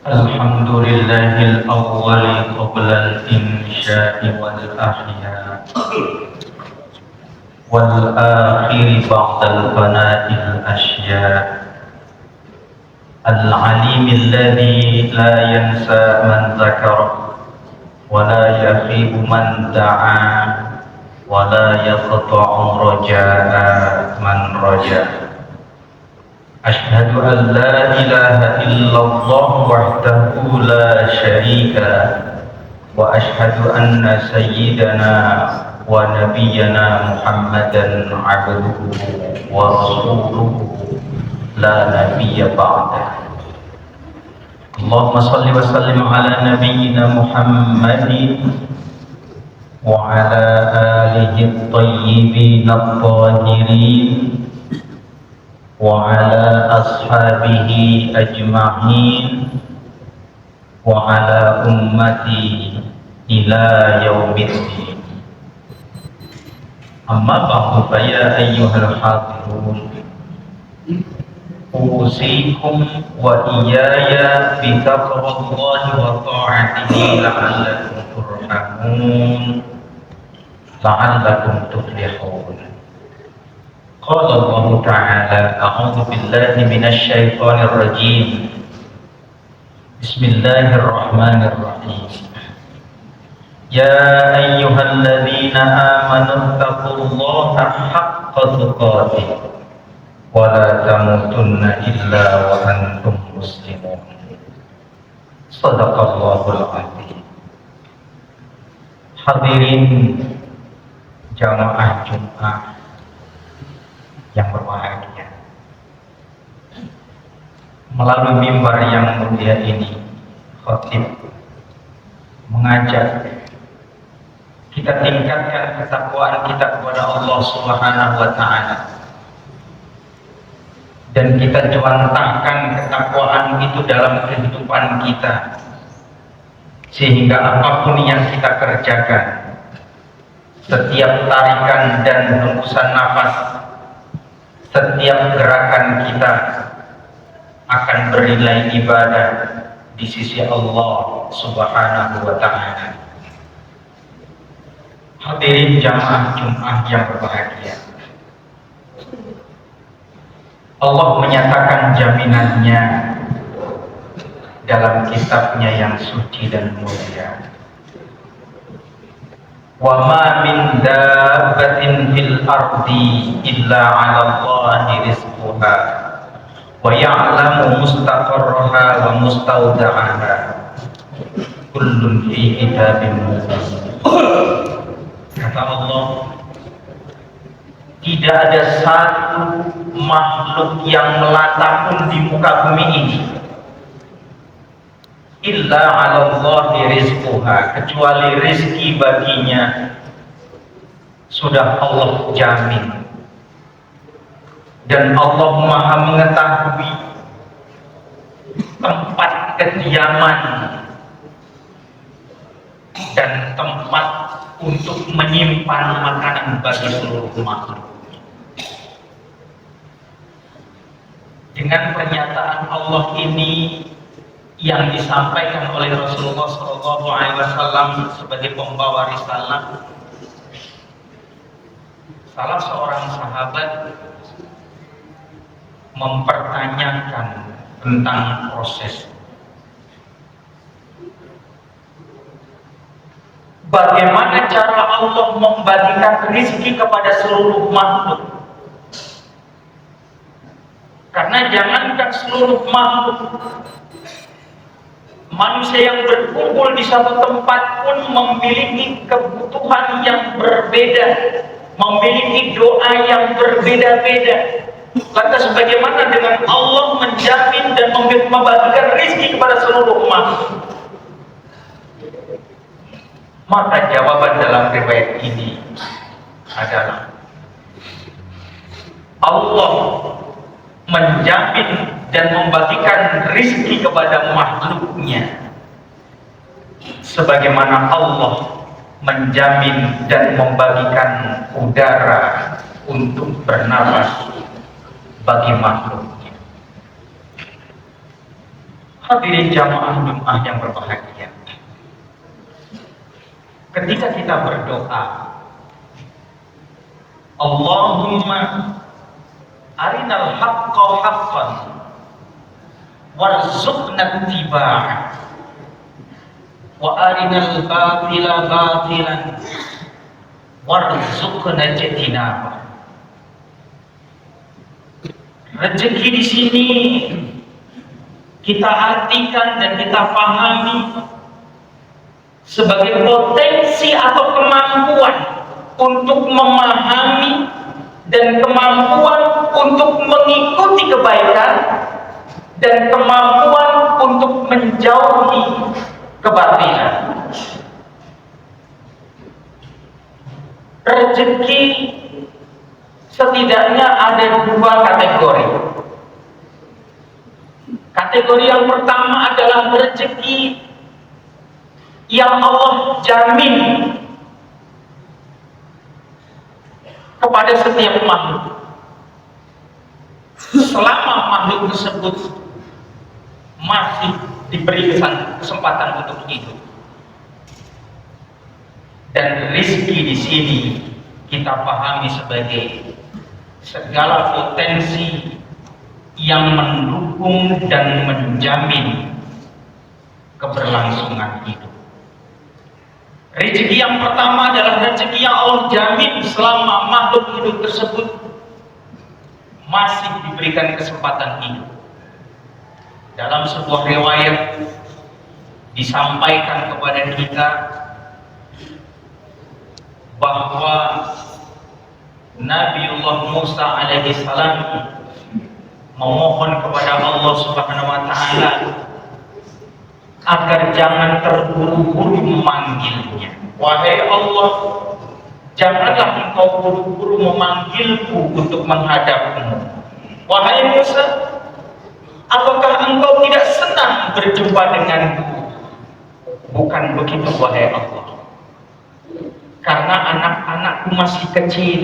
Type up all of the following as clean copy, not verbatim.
الحمد لله الأول قبل الإنشاء والأحياء والآخر بعد الفناء الأشياء العليم الذي لا ينسى من ذكره ولا يخيب من دعا ولا يقطع رجاء من رجا. أشهد أن لا إله إلا الله وحده لا شريك له وأشهد أن سيدنا ونبينا محمدا عبده ورسوله لا نبي بعده. اللهم صل وسلم على نبينا محمد وعلى آله الطيبين الطاهرين وعلى أصحابه أجمعين وعلى أمتي إلى يوم الدين. أما بعد فيا أيها الحاضرون أوصيكم وإياي بتقوى الله وطاعته لعلكم ترحمون لعلكم تفلحون. قال الله تعالى: أعوذ بالله من الشيطان الرجيم. بسم الله الرحمن الرحيم. يا أيها الذين آمنوا اتقوا الله حق تقاته ولا تموتن إلا وأنتم مسلمون. صدق الله العظيم. Hadirin jamaah Jumat yang berbahagia, melalui mimbar yang mulia ini khatib mengajak kita tingkatkan ketakwaan kita kepada Allah Subhanahu wa taala, dan kita juantahkan ketakwaan itu dalam kehidupan kita, sehingga apapun yang kita kerjakan, setiap tarikan dan hembusan nafas, setiap gerakan kita akan bernilai ibadah di sisi Allah Subhanahu wa ta'ala. Hadirin jamaah Jumat yang berbahagia, Allah menyatakan jaminannya dalam kitabnya yang suci dan mulia. Wa ma min dabbatin fil ardi illa 'ala Allahi rizquha wa ya'lamu mustaqarraha wa mustawda'aha kullun fi kitabim mubin. Kata Allah, tidak ada satu makhluk yang melata pun di muka bumi ini illa 'ala Allahi rizquha, kecuali rizki baginya sudah Allah jamin, dan Allah Maha mengetahui tempat kediaman dan tempat untuk menyimpan makanan bagi seluruh makhluk. Dengan pernyataan Allah ini yang disampaikan oleh Rasulullah SAW sebagai pembawa risalah, salah seorang sahabat mempertanyakan tentang proses bagaimana cara Allah membagikan rezeki kepada seluruh makhluk. Karena jangankan seluruh makhluk, manusia yang berkumpul di satu tempat pun memiliki kebutuhan yang berbeda, memiliki doa yang berbeda-beda. Lantas bagaimana dengan Allah menjamin dan membagikan rezeki kepada seluruh makhluk? Maka jawaban dalam riwayat ini adalah Allah menjamin dan membagikan rizki kepada makhluknya sebagaimana Allah menjamin dan membagikan udara untuk bernapas bagi makhluknya. Hadirin jamaah Jumat yang berbahagia, ketika kita berdoa, Allahumma arinal haqqa haqqan warzuqna ittiba'ah wa arinal batila batilan warzuqna ijtinabah. Rezeki di sini kita artikan dan kita pahami sebagai potensi atau kemampuan untuk memahami dan kemampuan untuk mengikuti kebaikan dan kemampuan untuk menjauhi kebatilan. Rezeki setidaknya ada dua kategori. Kategori yang pertama adalah rezeki yang Allah jamin kepada setiap makhluk selama makhluk tersebut masih diberi kesempatan untuk hidup. Dan rezeki di sini kita pahami sebagai segala potensi yang mendukung dan menjamin keberlangsungan hidup. Rezeki yang pertama adalah rezeki yang Allah jamin selama makhluk hidup tersebut masih diberikan kesempatan hidup. Dalam sebuah riwayat disampaikan kepada kita bahwa Nabiullah Musa alaihi salam memohon kepada Allah Subhanahu wa taala agar jangan terburu-buru memanggilnya. Wahai Allah, janganlah engkau buru-buru memanggilku untuk menghadapmu. Wahai Musa, apakah engkau tidak senang berjumpa denganku? Bukan begitu wahai Allah, karena anak-anakku masih kecil,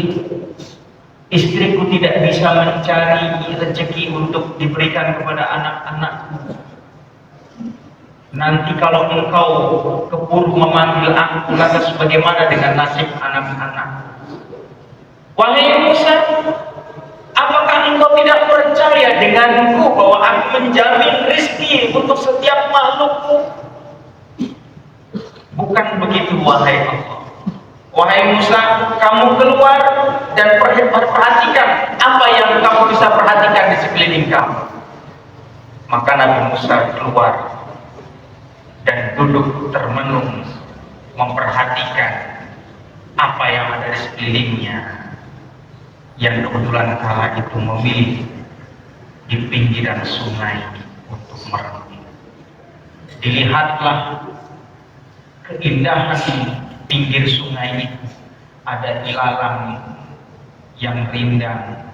istriku tidak bisa mencari rezeki untuk diberikan kepada anak-anakku. Nanti kalau engkau keburu memanggil aku, lantas bagaimana dengan nasib anak-anak? Wahai Musa, apakah engkau tidak percaya denganku bahwa aku menjamin rezeki untuk setiap makhlukku? Bukan begitu wahai Allah. Wahai Musa, kamu keluar dan perhatikan apa yang kamu bisa perhatikan di sekeliling kamu. Maka Nabi Musa keluar dan duduk termenung memperhatikan apa yang ada di sekelilingnya, yang kebetulan kala itu memilih di pinggiran sungai untuk merenung. Dilihatlah keindahan pinggir sungai itu, ada ilalang yang rindang.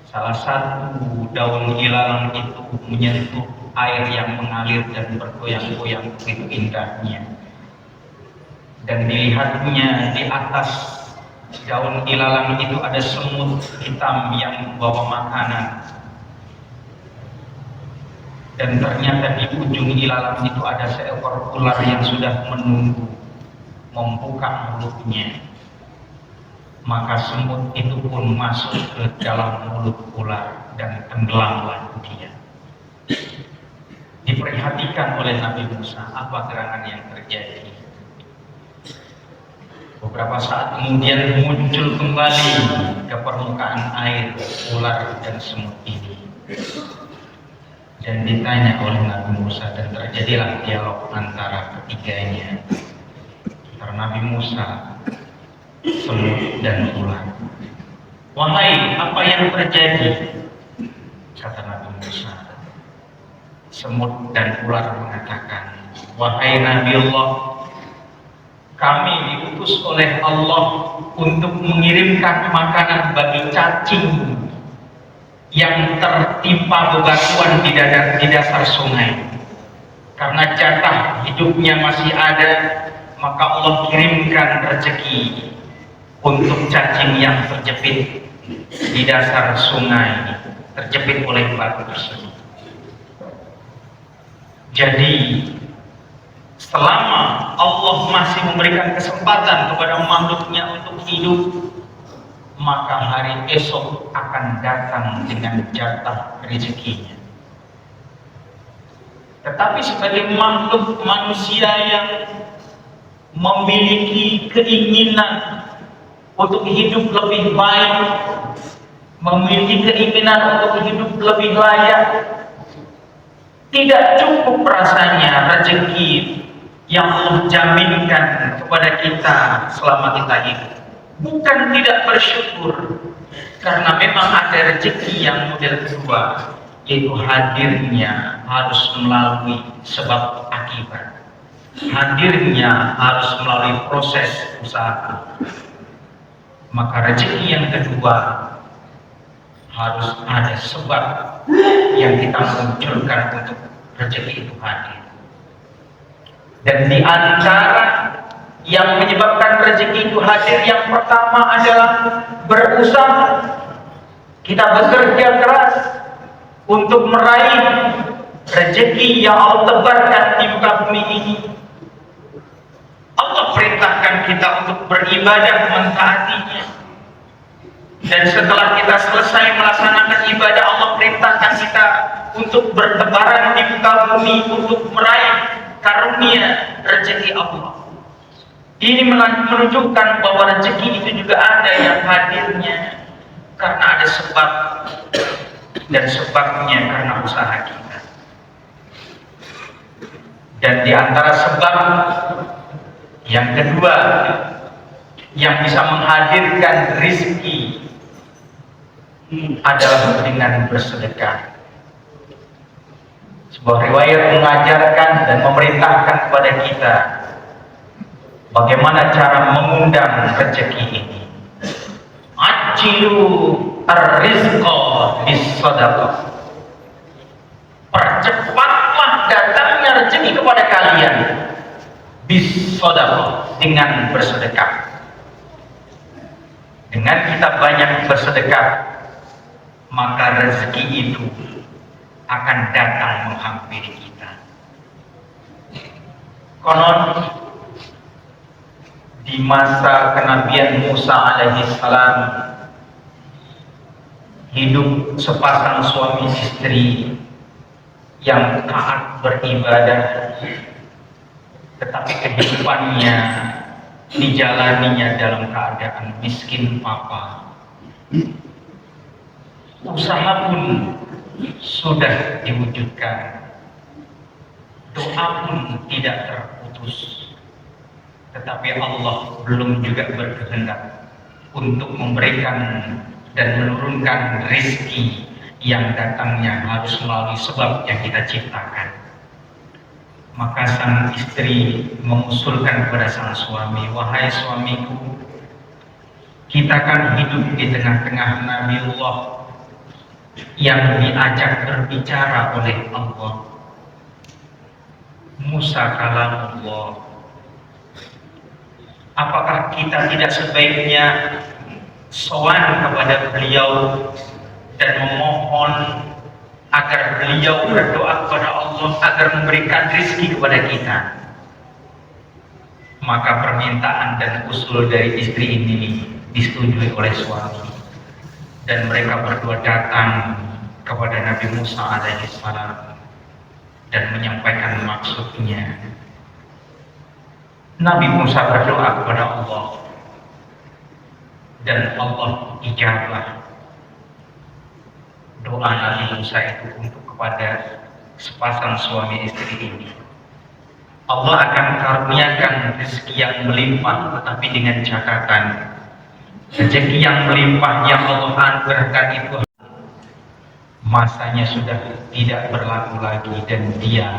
Salah satu daun ilalang itu menyentuh air yang mengalir dan bergoyang-goyang begitu indahnya. Dan dilihatnya di atas daun ilalang itu ada semut hitam yang membawa makanan. Dan ternyata di ujung ilalang itu ada seekor ular yang sudah menunggu membuka mulutnya. Maka semut itu pun masuk ke dalam mulut ular dan tenggelamlah dia. Diperhatikan oleh Nabi Musa apa gerangan yang terjadi. Beberapa saat kemudian muncul kembali ke permukaan air ular dan semut ini. Dan ditanya oleh Nabi Musa dan terjadilah dialog antara ketiganya, antara Nabi Musa, semut dan ular. Wahai, apa yang terjadi? Kata Nabi Musa. Semut dan ular mengatakan, wahai Nabi Allah, kami diutus oleh Allah untuk mengirimkan makanan bagi cacing yang tertimpa bebatuan di dasar sungai. Karena jatah hidupnya masih ada, maka Allah kirimkan rezeki untuk cacing yang terjepit di dasar sungai, terjepit oleh batu tersebut. Jadi selama Allah masih memberikan kesempatan kepada makhluknya untuk hidup, maka hari esok akan datang dengan jatah rezekinya. Tetapi sebagai makhluk manusia yang memiliki keinginan untuk hidup lebih baik, memiliki keinginan untuk hidup lebih layak, tidak cukup rasanya rezeki yang Allah jaminkan kepada kita selama kita hidup. Bukan tidak bersyukur, karena memang ada rezeki yang model kedua, yaitu hadirnya harus melalui sebab akibat. Hadirnya harus melalui proses usaha. Maka rezeki yang kedua harus ada sebab yang kita munculkan untuk rezeki itu hadir. Dan di antara yang menyebabkan rezeki itu hadir, yang pertama adalah berusaha. Kita bekerja keras untuk meraih rezeki yang Allah tebarkan di muka bumi ini. Allah perintahkan kita untuk beribadah mentaatinya. Dan setelah kita selesai melaksanakan ibadah, Allah perintahkan kita untuk bertebaran di muka bumi untuk meraih karunia rezeki Allah. Ini menunjukkan bahwa rezeki itu juga ada yang hadirnya karena ada sebab, dan sebabnya karena usaha kita. Dan di antara sebab yang kedua yang bisa menghadirkan rezeki adalah dengan bersedekah. Sebuah riwayat mengajarkan dan memerintahkan kepada kita bagaimana cara mengundang rezeki ini. Ajilu ar-rizqa bis-shadaqah. Percepatlah datangnya rezeki kepada kalian bis-shadaqah, dengan bersedekah. Dengan kita banyak bersedekah, maka rezeki itu akan datang menghampiri kita. Konon di masa kenabian Musa alaihissalam hidup sepasang suami istri yang taat beribadah, tetapi kehidupannya dijalaninya dalam keadaan miskin papa. Usaha pun sudah diwujudkan, doa pun tidak terputus, tetapi Allah belum juga berkehendak untuk memberikan dan menurunkan rezeki yang datangnya harus melalui sebab yang kita ciptakan. Maka sang istri mengusulkan kepada sang suami, "Wahai suamiku, kita kan hidup di tengah-tengah Nabiullah yang diajak berbicara oleh Allah, Musa kalamullah. Apakah kita tidak sebaiknya sowan kepada beliau dan memohon agar beliau berdoa kepada Allah agar memberikan rezeki kepada kita?" Maka permintaan dan usul dari istri ini disetujui oleh suami, dan mereka berdua datang kepada Nabi Musa alaihissalam dan menyampaikan maksudnya. Nabi Musa berdoa kepada Allah, dan Allah ijabah doa Nabi Musa itu untuk kepada sepasang suami istri ini. Allah akan karuniakan rezeki yang melimpah, tetapi dengan catatan rezeki yang melimpah yang Allah anugerahkan itu masanya sudah tidak berlaku lagi, dan dia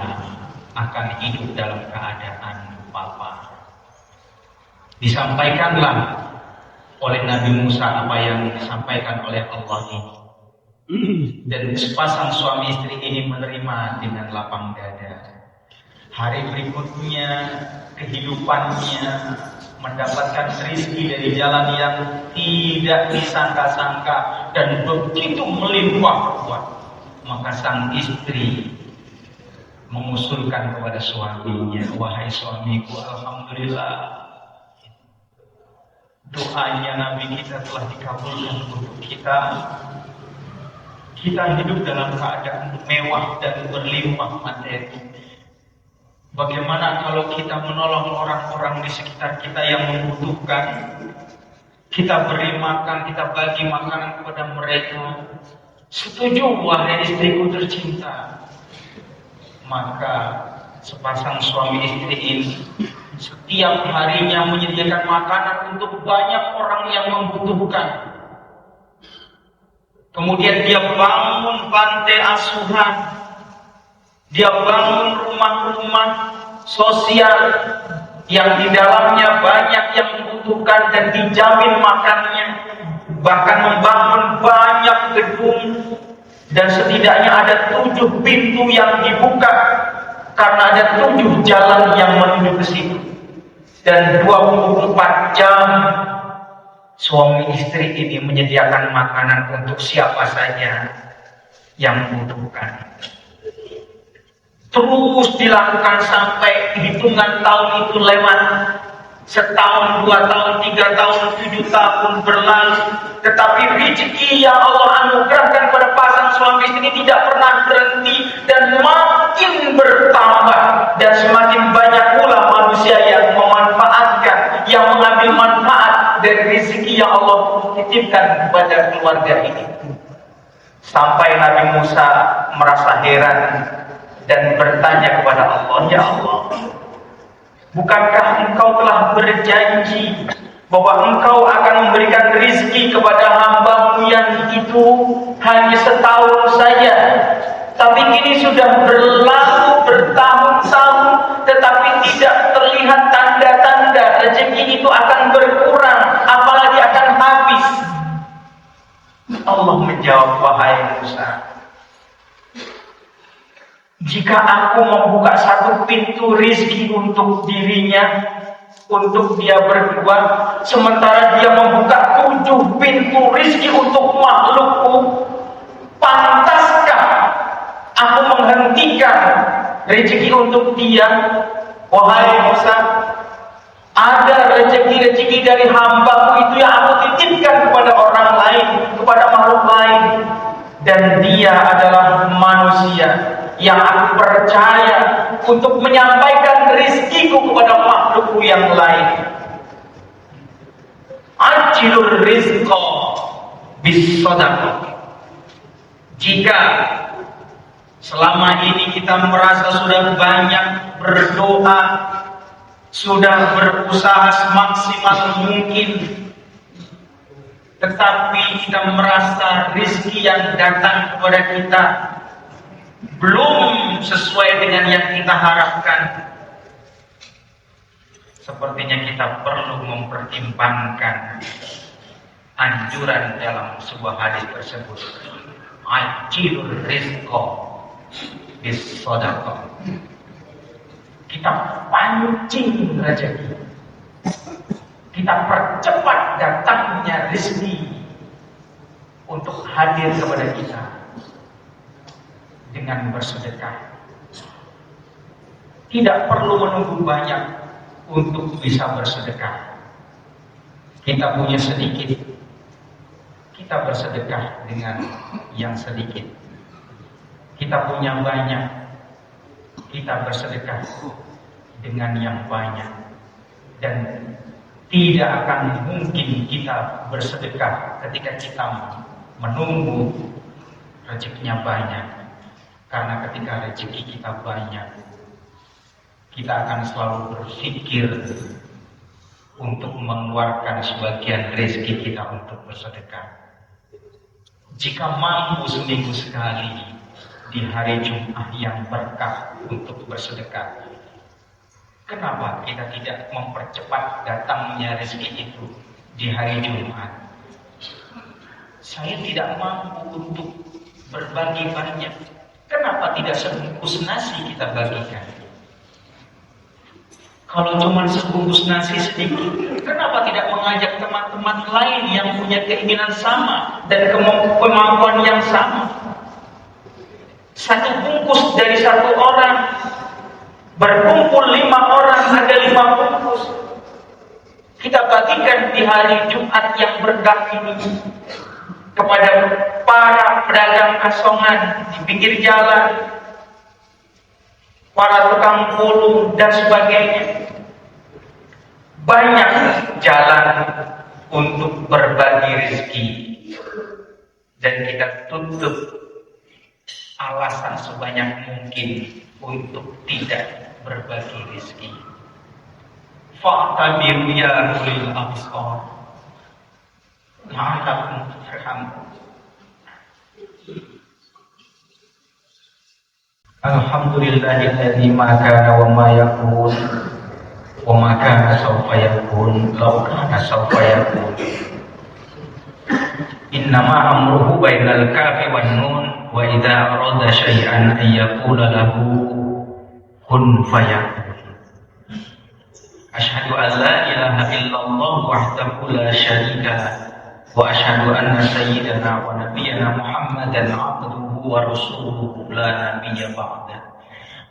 akan hidup dalam keadaan papa. Disampaikanlah oleh Nabi Musa apa yang disampaikan oleh Allah ini, dan sepasang suami istri ini menerima dengan lapang dada. Hari berikutnya kehidupannya mendapatkan rezeki dari jalan yang tidak disangka-sangka dan begitu melimpah ruah. Maka sang istri mengusulkan kepada suaminya, wahai suamiku, alhamdulillah doanya Nabi kita telah dikabulkan untuk kita. Kita hidup dalam keadaan mewah dan berlimpah materi. Bagaimana kalau kita menolong orang-orang di sekitar kita yang membutuhkan? Kita beri makan, kita bagi makanan kepada mereka. Setuju, wahai istriku tercinta? Maka sepasang suami istri ini setiap harinya menyediakan makanan untuk banyak orang yang membutuhkan. Kemudian dia bangun pantai asuhan, dia bangun rumah-rumah sosial yang di dalamnya banyak yang membutuhkan dan dijamin makannya. Bahkan membangun banyak gedung. Dan setidaknya ada 7 pintu yang dibuka karena ada 7 jalan yang menuju ke situ. Dan 24 jam suami istri ini menyediakan makanan untuk siapa saja yang membutuhkan. Terus dilakukan sampai hitungan tahun itu lewat. Setahun, 2 tahun, 3 tahun, 7 tahun berlalu. Tetapi rezeki yang Allah anugerahkan pada pasang suami istri ini tidak pernah berhenti dan makin bertambah. Dan semakin banyak pula manusia yang memanfaatkan, yang mengambil manfaat dari rezeki yang Allah titipkan kepada keluarga ini. Sampai Nabi Musa merasa heran dan bertanya kepada Allah, ya Allah, bukankah engkau telah berjanji bahwa engkau akan memberikan rezeki kepada hamba-Mu yang itu hanya setahun saja? Tapi kini sudah berlalu bertahun-tahun, tetapi tidak terlihat tanda-tanda rezeki itu akan berkurang, apalagi akan habis. Allah menjawab, wahai Musa, jika aku membuka satu pintu rizki untuk dirinya, untuk dia berdua, sementara dia membuka 7 pintu rizki untuk makhlukku, pantaskah aku menghentikan rezeki untuk dia? Wahai Musa, ada rezeki-rezeki dari hamba-Mu itu yang aku titipkan kepada orang lain, kepada makhluk lain, dan dia adalah manusia yang aku percaya untuk menyampaikan rizkiku kepada makhlukku yang lain. Ajilur rizqa bis-shadaqah. Jika selama ini kita merasa sudah banyak berdoa, sudah berusaha semaksimal mungkin, tetapi kita merasa rizki yang datang kepada kita belum sesuai dengan yang kita harapkan, sepertinya kita perlu mempertimbangkan anjuran dalam sebuah hadis tersebut, ajilur rizqa bis-shadaqah. Kita pancing rezeki, kita percepat datangnya rezeki untuk hadir kepada kita dengan bersedekah. Tidak perlu menunggu banyak untuk bisa bersedekah. Kita punya sedikit, kita bersedekah dengan yang sedikit. Kita punya banyak, kita bersedekah dengan yang banyak. Dan tidak akan mungkin kita bersedekah ketika kita menunggu rezekinya banyak. Karena ketika rezeki kita banyak, kita akan selalu berpikir untuk mengeluarkan sebagian rezeki kita untuk bersedekah. Jika mampu seminggu sekali di hari Jumat yang berkah untuk bersedekah, kenapa kita tidak mempercepat datangnya rezeki itu di hari Jumat? Saya tidak mampu untuk berbagi banyak. Kenapa tidak sebungkus nasi kita bagikan? Kalau cuma sebungkus nasi sedikit, kenapa tidak mengajak teman-teman lain yang punya keinginan sama dan kemampuan yang sama? satu bungkus dari satu orang, berkumpul 5 orang ada 5 bungkus. Kita bagikan di hari Jumat yang berkah ini kepada para pedagang asongan di pinggir jalan, para tukang pulung dan sebagainya. Banyak jalan untuk berbagi rezeki, dan kita tutup alasan sebanyak mungkin untuk tidak berbagi rezeki. Fa'tabiru ya ulil absar la'allakum turhamun. Alhamdulillahilladzi ma kana wa ma yakun wa ma kana sawfa yakun law kana sawfa yakun. Innama amruhu bainal kafi wan nun wa idza arada syai'an ay yaqula lahu kun fayakun. Asyhadu an la ilaha illallah wahdahu la syarika lah wa asyhadu anna sayyidana wa nabiyyana Muhammadan abduhu wa rasuluhu la nabiyya ba'da.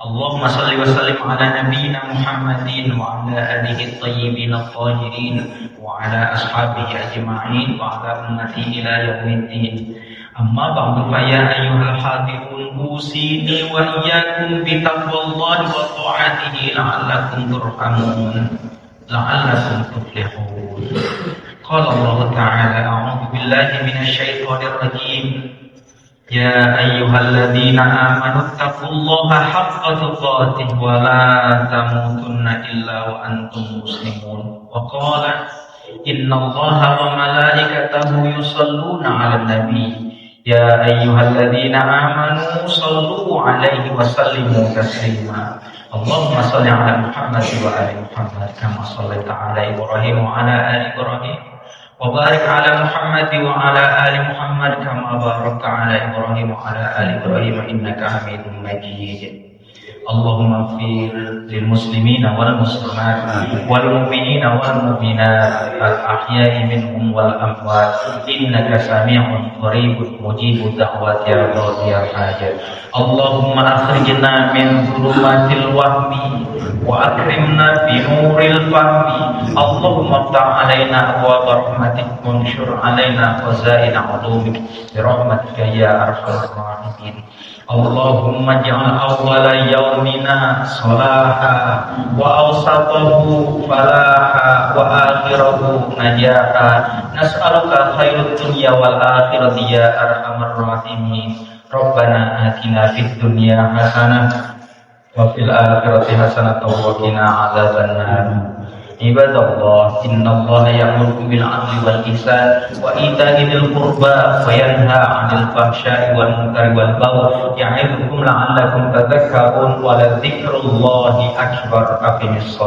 Allahumma salli wa sallim ala nabiyyina Muhammadin wa ala alihi at-tayyibin at-tahirin wa ala ashabihi ajma'in wa ala ummati ila yaumiddin. Amma ba'du fa ya ayyuhal hadirun usini wa iyyakum bi taqwallahi wa ta'atihi la'allakum turhamun la'allakum tuflihun. Qala Allah ta'ala a'udzu billahi minasy syaithanir rajim. Ya ayyuhalladzina amanu taqullaha haqqa tuqatih wa la tamutunna illa wa antum muslimun. Wa qala innallaha wa malaikatahu yusalluna 'alan nabi. Ya ayyuhalladzina amanu sallu 'alaihi wa sallimu taslima. Allahumma shalli 'ala Muhammad wa ali Muhammad kama shallaita 'ala Ibrahim wa 'ala ali Ibrahim. Wa barik 'ala Muhammad wa 'ala ali Muhammad kama barakta 'ala Ibrahim wa 'ala ali Ibrahim innaka Hamidum Majid. Allahumma ighfir lil muslimina wal muslimat wal mu'minina wal mu'minat al ahya'i minhum wal amwat innaka sami'un qaribun mujibud da'wati ya qadiyal hajat. Allahumma akhrijna min dhulumatil wahmi wa akrimna bi nuril fahmi. Allahumma iftah 'alaina abwaab rahmatik wanshur 'alaina khazain 'ulumik bi rahmatika ya arhamar rahimin. Allahumma ja'al awwala yawmina salaha wa awsatahu falaha wa akhirahu najaha. Nas'aluka khairat dunya wal akhirati ya arhamar rahimin. Rabbana atina fid dunya hasanah wa fil akhirati hasanah wa qina adzabannar. Ibadallah, innallaha ya'muru bil 'adli wal ihsan wa ita'i dzil qurba wa yanha 'anil fahsya'i wal munkari wal baghi ya'idzukum la'allakum tadhakkarun wa la dzikrullahi akbar. Aqimis